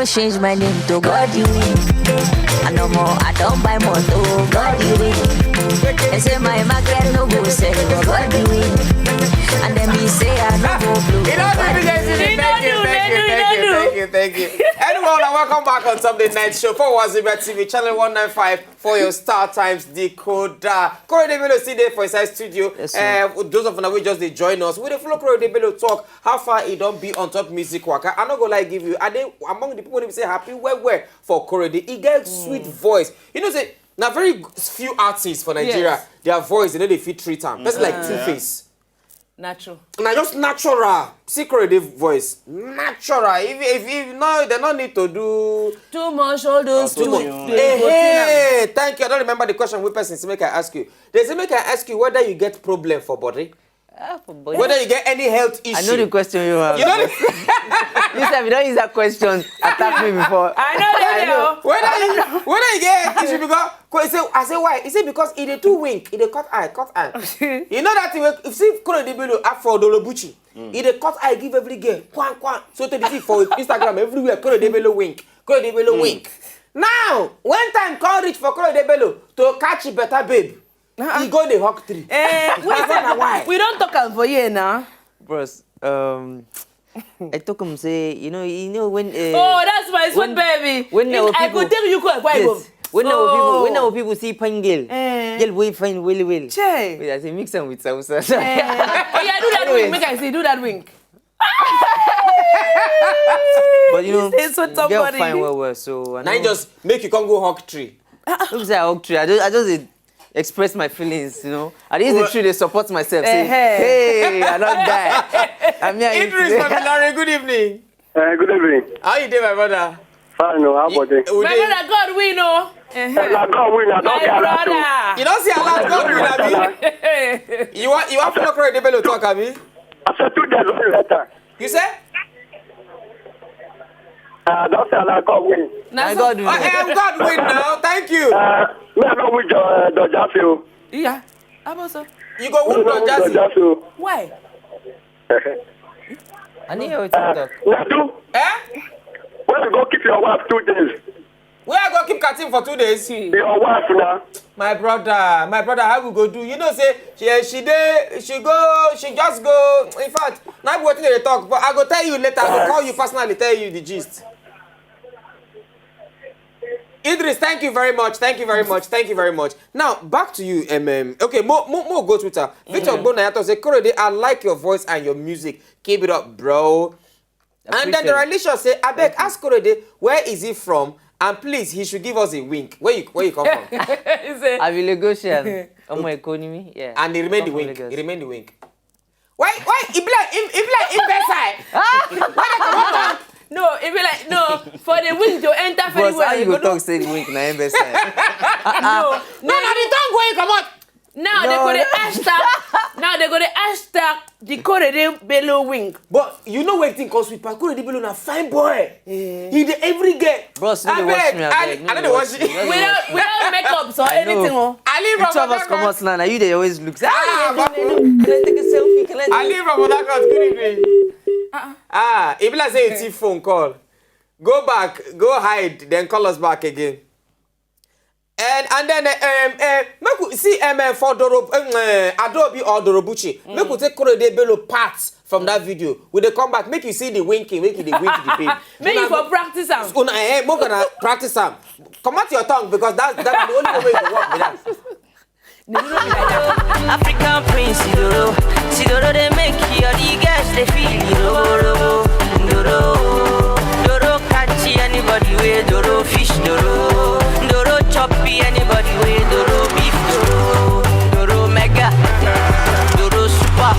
Change my name to God you win. I no more, I don't buy more to God you win. They say my market no go sell, but God you win. And then me say I no go blue. Thank you. Anyone, welcome back on Sunday Night Show for Wazobia TV, channel 195 for your Star Times decoder. Korede Bello is there for inside studio. Yes, those of you who just they join us, we dey follow Korede Bello talk how far he don't be on top music work. I'm not gonna give you. Are they among the people who say happy? Where for Korede? He gets sweet voice. You know, say now very few artists for Nigeria, their voice they know they fit treat them. That's like Two-Face. Natural. Now just natural. Secret voice. Natural. If no, they don't need to do too much. All those too much. Hey, thank you. I don't remember the question. Which person make I ask you? They say make I ask you whether you get problem for body. For body. Whether you get any health issue. I know the question you have. You know you said you don't use that question. Attack me before. I know. Whether you get issue because I say why? He say because he dey too wink, he dey cut eye. You know that if see Korede Bello app for Dolobuchi, he dey cut eye give every girl. Kwan. So to the see for Instagram everywhere Korede Bello wink. Korede Bello wink. Now, when time come reach for Korede Bello to catch a better babe, he go the hawk tree. Why? We don't talk for you now. Bros, I told him say, you know when. Oh, that's my sweet baby. When people, I could tell you quite yes. When our people see pangel, girl we find well. Che. I say mix them with sauce. Oh yeah, do that wink. Make I say do that wink. But you know, girl find well. So now you just make you come go hawk tree. Look say hawk tree. I just express my feelings, you know. At least the tree they support myself. Say, hey, I don't die. I'm here. Idris from Ilori, good evening. Good evening. How you doing, my brother? Fine, no. How about you? My brother, God win, no. God win. I don't care. You don't see a lot God win, Abi? You want to know Korede Bello talk, Abi? I said 2 days later. You say? Don't say a lot God win. God win. I am God win now. Thank you. Me I go with Dojafio. Yeah. How about so? You go with Dojafio. Why? I need your talk. Nedu. Where you go keep your wife 2 days? Where I go keep Katim for 2 days? Your wife now. My brother, how we go do? You know, say she just go. In fact, now we they talk, but I go tell you later. I go call you personally, tell you the gist. Idris, thank you very much. Now back to you, Okay, more go Twitter. Victor Bonayato say, Korede, I like your voice and your music. Keep it up, bro. And then the religious say, I beg, ask Korede, where is he from? And please, he should give us a wink. Where you come from? I will negotiate on my economy. Yeah. And he remain the wink. Why? He be like investor. No, it be like no for the wink to enter very well. How you go talk say the wink na investor? No, the tongue going come out. Now they go the hashtag the Korede Bello wink. But you know where thing comes with Korede Bello na fine boy. He the every girl. Bros, no dey watch me. I don't watch you. Without makeup or anything. Ali from two of us come out now. You they always look. Can I take a selfie? Ali from Dakar, good evening. If like say it's a phone call, go back, go hide, then call us back again. And then make we see for Adobe or Dorobuchi. Make we take Korede Bello parts from that video. When they come back, make you see the winking, make you the wink the babe. Make you for practice am. More gonna practice am. Come out your tongue because that's the only way to work with that. African prince, Sidoro, they make you the guys they feel Doro catch anybody with Doro fish Doro choppy anybody with Doro beef Doro mega Doro super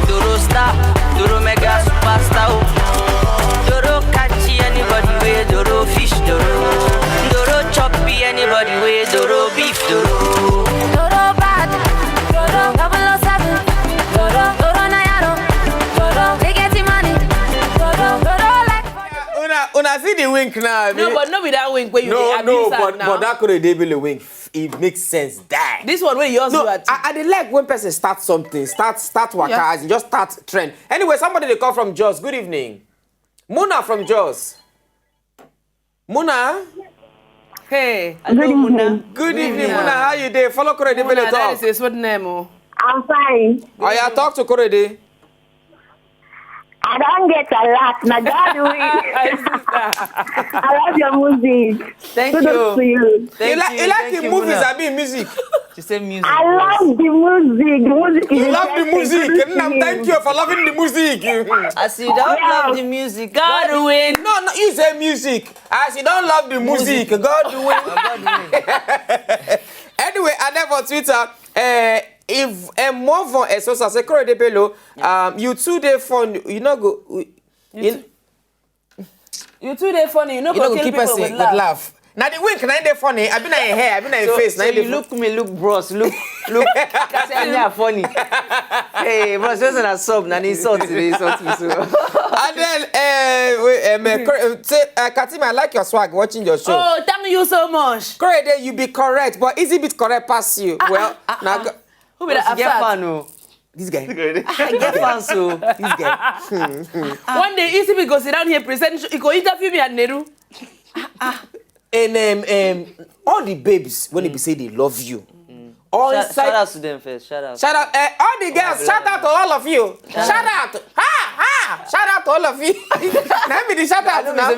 Doro star Doro mega superstar Doro catch anybody with Doro fish Doro choppy anybody with Doro beef Doro bad, Doro 007, Doro Nayaro, Doro they getting money, Doro like. Una see the wink now. No, but not with that wink where you but that Korede Bello wink, it makes sense. That this one where you also I dey like when person start something, start waka, just start trend. Anyway, somebody they call from Jos. Good evening, Muna from Jos. Muna. Hey, Hello, Muna. Good evening, Muna. How you dey? Follow Korede Bello talk. That is what name. I'm fine. Oh yeah, talk to Korede. I don't get a lot. Now God I love your music. Thank Kudos to you. you. You like the movies Muna. and music. She said music. I love the music. The music is You love the interesting. music. Kudos to And thank you for loving the music. As you don't love the music, God win. No, you say music. As you don't love the music, God win. God win. Anyway, and then for Twitter, if a more for a source as a Korede Bello, you two day fun, you know go. You too they funny. You know You know go go kill keep us people with with laugh. laugh. Now the wink, now they funny. I been in hair, I been in face. So now you look me, look bros, look. Kasi anya funny. Hey, bros, just a sub, na insult me so. And then, say, Katima, I like your swag watching your show. Oh, thank you so much. Korede, you be correct, but is it bit correct past you? Well, now Who be that Get upset? fan oh. this guy. Get fan so. This guy. One day, easy go sit down here, present. He go interview me at Nedu. And all the babes when they be say they love you. All Shout inside. out to them first. Shout out. Shout out, all the girls. Shout out to all of you. Shout out, shout out to all of you. Let me the shout out now.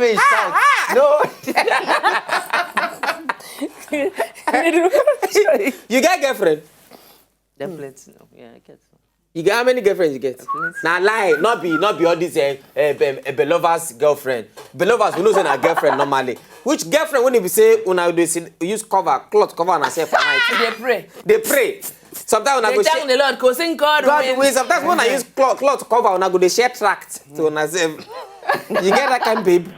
No. You get girlfriend? Them plenty now. Yeah, I get some. You get how many girlfriends you get? Now lie, not be all these belovers girlfriend. Belovers we know say na girlfriend normally. Which girlfriend when they be say una they use cloth cover on herself at night? They pray. They pray. Sometimes una They go thank the Lord, cause sing God win. wait. Sometimes when I use cloth cover, una go they share tract to una self. You get that kind, babe?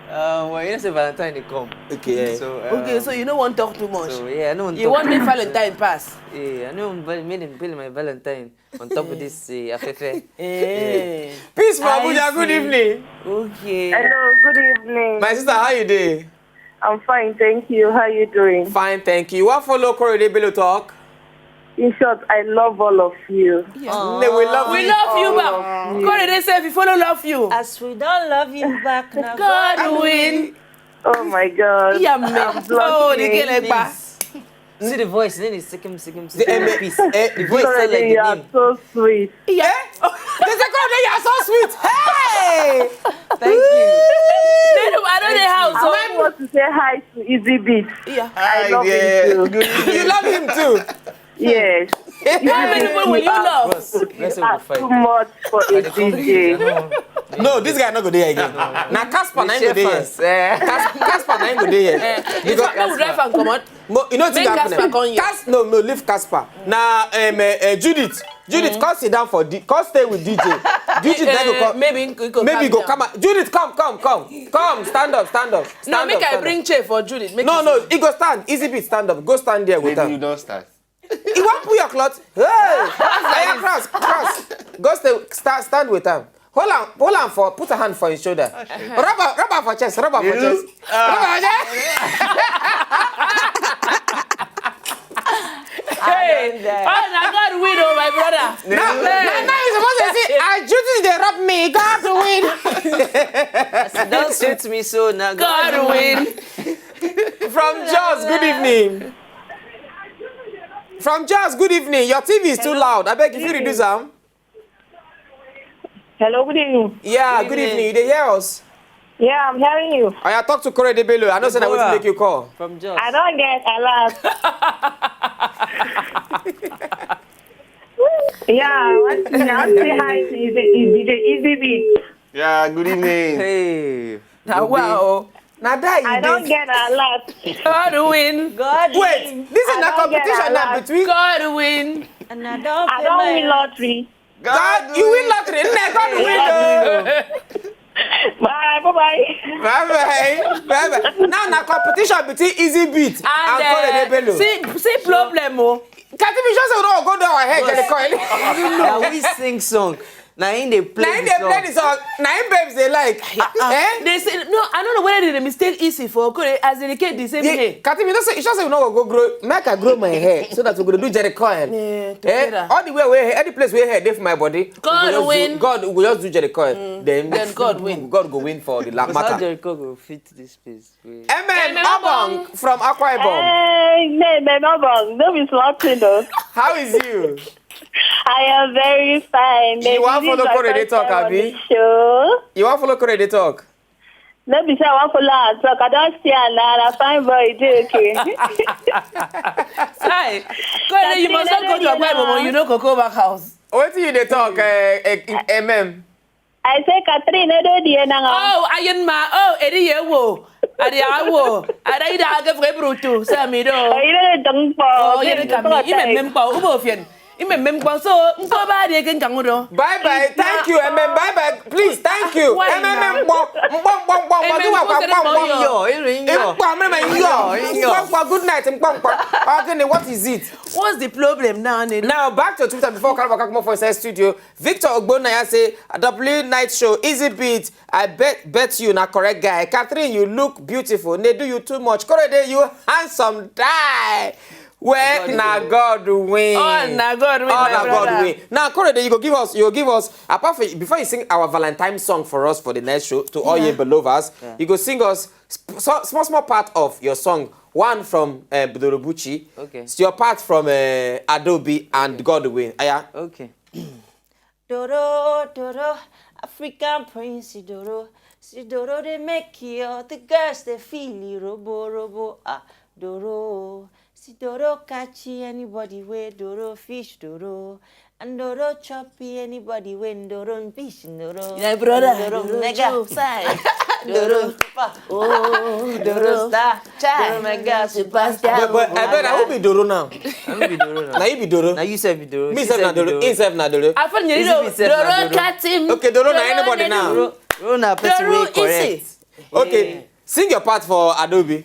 Well, you know say Valentine they come. Okay. So Okay, so you don't want to talk too much. So yeah, I know. You want the Valentine pass. Yeah, I know. Made him pay my Valentine on top of this affair. Eh. Peace, I Abuja. Good see. evening. Okay. Hello, good evening. My sister, how you doing? I'm fine, thank you. How you doing? Fine, thank you. What follow Korede Bello talk? In short, I love all of you. No, we love We you. love you back. Korede say if you follow love you. As we don't love you back now. God win. Oh my God. Yeah, man. Oh, the girl like back. See the voice, then it's second The piece. The voice sound like Korede, you the are name. so sweet. Yeah. They say Korede, you are so sweet. Hey! Thank you. I know the house. I So want to say hi to Easy Beat. yeah. I love him too. You love him too. Yes. How many people will you love? Let's say we That's fight. too much for a DJ. No, this guy not go there again. Now Casper na him go there. Casper na him go there. If I would drive and come out. You know Make what Casper come here. No, leave Casper. Now Judith, come sit down for come stay with DJ. Judith then go come. Maybe Go come. Judith, come. Stand up. No, make I stand bring chair for Judith. Make No, he go stand. Easy beat, stand up. Go stand there with Maybe you him. don't start. You want put your cloth? Hey, cross. Go stand with him. Hold on for. Put a hand for his shoulder. Rub for chest. Rub for chest. Hey, now God win, oh my brother. Now you're supposed to say, I Judith they rub me. God win. Don't suit me so now. God win. From Jos, good evening. From Jos, good evening. Your TV is too loud. I beg if you reduce them. Hello, good evening. Yeah, good evening. You hear us? Yeah, I'm hearing you. I talk to Korede Bello. I know that I want to make you call. From Jos. I don't get a lot. Yeah, I want to say hi to DJ Easy Beat. Yeah, good evening. Hey. Now, wow. Now that I don't get a lot. God win. God Wait, win. this is I not don't get competition a now lot. between God win. And I don't I don't win lottery. God. You win lottery. God win. Bye, bye-bye. Bye. Now competition between Easy Beat and Korede Bello. See problem, oh. Can't you just say no? Go down ahead, get the coin. Now we sing song. Now in they play Now they play the song. Now babes they like. They say no. I don't know whether the mistake easy for Korede as in the case the same way. Katimi, you just say we no go grow. Make I grow my hair so that we go do Jerry coin. All the way any place where hair dey for my body. God win. God will just do Jerry coin. Then God win. God go win for the How matter. Jericho go fit this place? Amen. Abong from Akwa Ibom. Hey, no, don't be slotting though. How is you? I am very fine. You want follow Korede talk, Abi? Sure. You want follow Korede talk? Let me say I want follow her talk. I don't see her now. I fine boy, do okay. Hi. Korede, you must not go to a Bible, you know, go back house. What do you dey talk, MM? I say Katherine, I don't know. Oh, Iron Ma. Oh, Eddie Yewo. Adi Awo. Ada aga Frebruto. Samido. You don't Oh, you come. You remember Ubofian. You remember so. Nobody again can go. Bye bye. Thank you, MM. Bye bye. Please, thank you. MM. Good night. What is it? What's the problem now? Now back to Twitter before Kalabaka for inside studio. Victor Ogbonaya say a W night show, Easy Beat. I bet you not correct guy. Katherine, you look beautiful. Nedu, you too much. Korede, you handsome. Die. Where na God win. Oh, na God win. Oh, na God win. Now, Korede, you go give us apart from before you sing our Valentine song for us for the next show to all your beloveds, you go sing us small part of your song. One from Budorobuchi. Okay. It's your part from Adobe and God win. Aya. Okay. Doro, Doro, African Prince, Doro. See, Doro, they make you. The girls, they feel you. Robo, ah, Doro. See, Doro catchy, anybody way, Doro fish, Doro. And Doro choppy, anybody when Doro fish, Doro. Yeah, brother. Doro mega side. Doro super. Oh, Doro star. Doro mega superstar. But I bet I will be Doro now. I will be Doro now. Now you be Doro. Now you say be Doro. Me self na Doro. He self na Doro. I found you know Doro cat him. Okay, Doro na anybody now. Doro na person wey correct. Okay, sing your part for Adobe.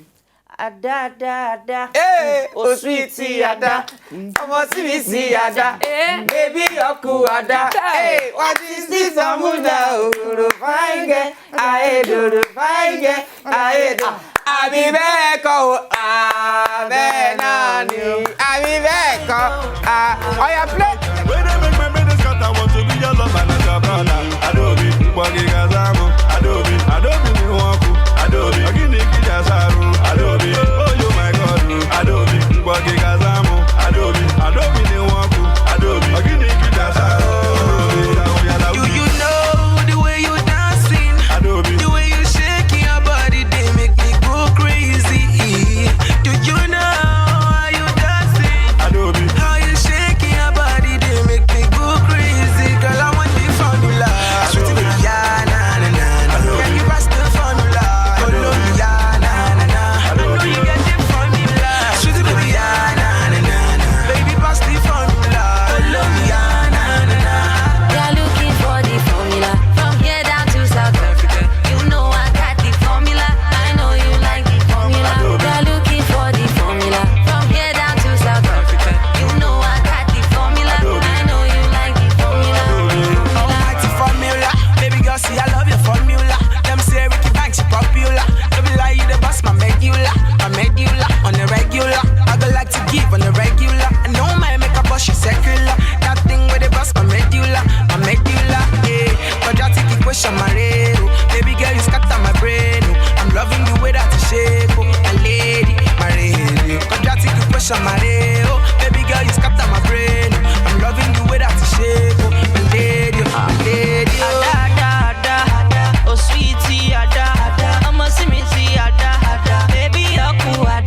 Ada. Hey, oh sweetie Ada, ọmọ sweetie Ada, baby ọkù Ada. Hey, what is this amuda? Doro fine girl, aye Doro fine girl, aye Doro. Àbí bẹ́ẹ̀ kọ́ o, bẹ́ẹ̀ náà ni. Àbí bẹ́ẹ̀ kọ́, ọ̀yà play. When I make my brothers cut, I want to be your love and not your brother. Adobe, Buggy Gazamu, Adobe, me walk, Adobe, Ogini Kijasaru, Adobe, oh you my God, Adobe, Buggy Gazamu, Adobe, me walk, Adobe, Ogini Kijasaru. Do you know the way you dancing? Adobe, The way you shaking your body, they make me go crazy. Do you know how you dancing? Adobe, How you shaking your body, they make me go crazy. Girl, I want the formula. Sweet baby, yeah, na na na. Can you pass the formula? Colombia, na na na. I know you get the formula. Sweet baby, yeah, na na na. Baby, pass the formula. Colombia, na na na. You're looking for the formula from here down to South Africa. You know I got the formula. I know you like the formula. You're looking for the formula from here down to South Africa. You know I got the formula. I know you like the formula. Almighty formula. Baby girl, see I love your formula. Them say Ricky Banks, she popular. Don't be lie, you the boss, my medulla. On the regular. I go like to give on the regular. I know my makeup, but she secular. That thing with the boss, my medulla. Yeah. Quadratic equation, my rail. Baby girl, you scatter my brain. I'm loving the way that you shake, oh, my lady. mash on my day, oh. Baby girl, you scatter my brain. I'm loving the way that you shape, oh. My lady, oh. Oh sweetie, I'ma see me see baby, you're cool, what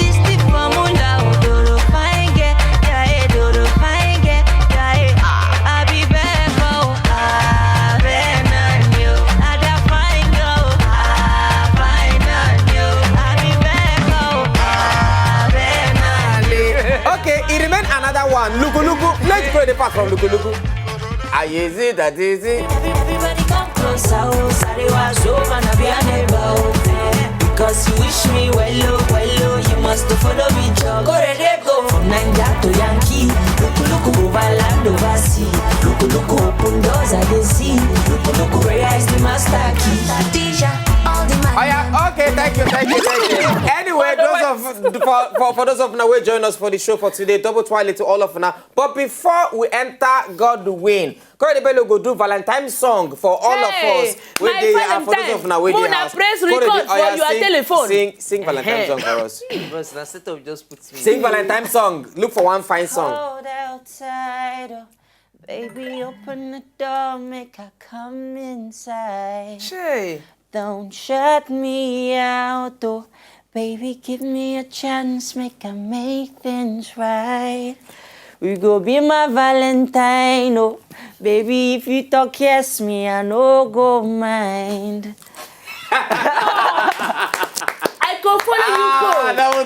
is the formula? Do fine get, yeah, do fine get, yeah, I be back, oh, ben on you, fine go, fine on you, I be back, oh, ben on you. Okay, it remains another one. Lugu. Let's play the part from Lugu. Ah, is it? That is it. Everybody come closer, oh, sorry, Wazobia, na be a neighbor, oh. Because you wish me well, you must follow me, John. Korede go from Nigeria to Yankee. Look, over land, oversea. Look, open doors I dey see. Look, prayer is the master key. Teacher, all the man. Oh yeah, okay, thank you. Anyway, for those of now who join us for the show for today, double twilight to all of now. But before we enter God win, Korede Bello go do Valentine's song for all of us. My For those of now where they have press record for your telephone. Sing Valentine's song for us. Bros, na set up just put me. Sing Valentine's song. Look for one fine song. Cold outside, oh, baby, open the door, make her come inside. Shay. Don't shut me out, oh, baby, give me a chance, make her make things right. We go be my Valentine, oh, baby, if you talk yes me, I no go mind. I go follow you go.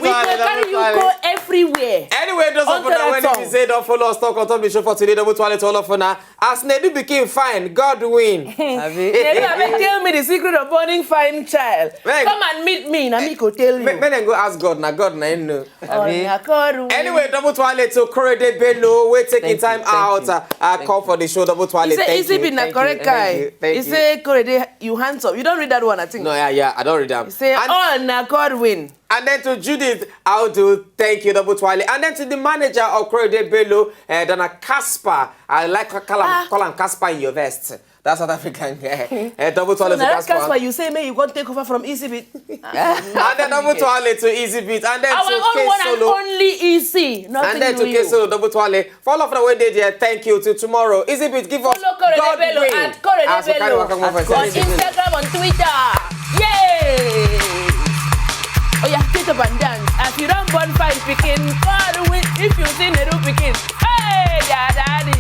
We go carry you go everywhere. Anyway, those of you when you say don't follow us, talk on top of the show for today, double twilight to all of you now. As Nedu became fine, God win. Nedu, tell me the secret of burning fine child. Come and meet me, and me go tell you. Men go ask God, now God na know. Anyway, double twilight to Korede Bello. We're taking time out. Call for the show, double twilight. Is it been a correct guy? He say Korede, you hands up. You don't read that one, I think. No, yeah, I don't read them. He say, na God win. And then to Judith, I'll do thank you, double twilight. And then to the manager of Korede Bello, Dana Casper. I like to call him Casper in your vest. That's South African guy. Double twilight to Casper. Casper, you say, may you go take over from Easy Beat. And then double twilight to Easy Beat. And then our to own K one Solo. and only Easy. And then to K Solo, double twilight. For all of the way there, thank you. Till tomorrow. Easy Beat, give us Korede Bello at Korede Bello on Instagram, on Twitter. Yay! Oh yeah, get up and dance. If you don't burn fine picking, God win. If you see Nedu picking, hey, yeah, daddy.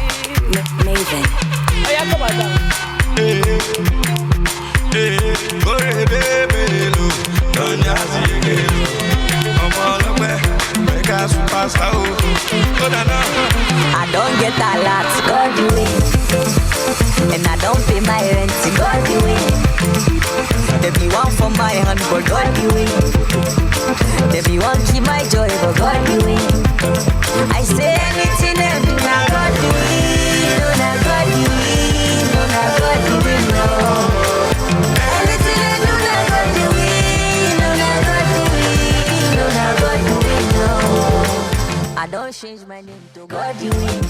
Mavin. Oh yeah, come on down. Korede Bello, don't you see again? I'm all aware, make us pass out. I don't get a lot, God win. And I don't pay my rent, God win. There be one for my hand, but God win. There be one keep my joy, but God win. I say anything and do not God win. No, not God win. No, not God win, no. Anything and do not God win. No, not God win. No, not God win, no. I don't change my name to God win.